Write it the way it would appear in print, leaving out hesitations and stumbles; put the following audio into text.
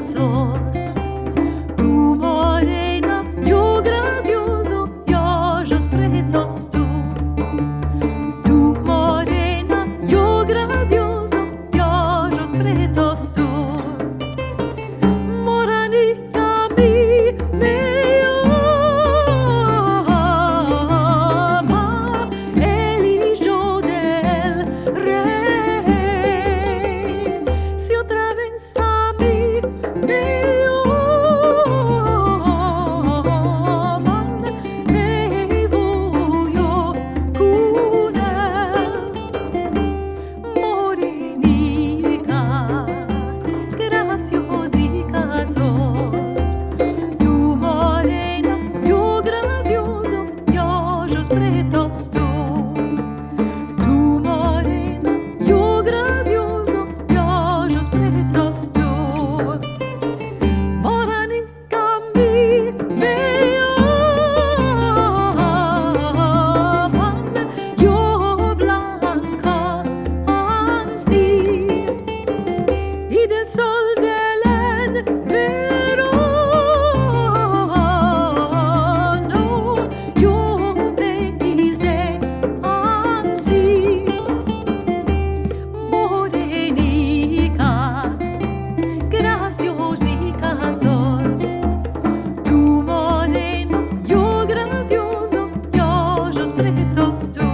sos. Tu morena, yo gracioso, yo ojos pretos tú. Tu morena, yo gracioso, yo ojos pretos tú. Moranica mi, me ama, el hijo del rey. Si otra vez a mí me aman, me voy yo con él. Morenica, graciosica sos. Tu morena, yo gracioso, y ojos pretos tú. Tu morena, yo gracioso, y ojos pretos tú. Moranica mi, me aman, yo blanca ansí, y del sol del verano yo me hice ansí. Morenica, graciosica sos. Tu moreno, yo gracioso, y ojos pretos tú.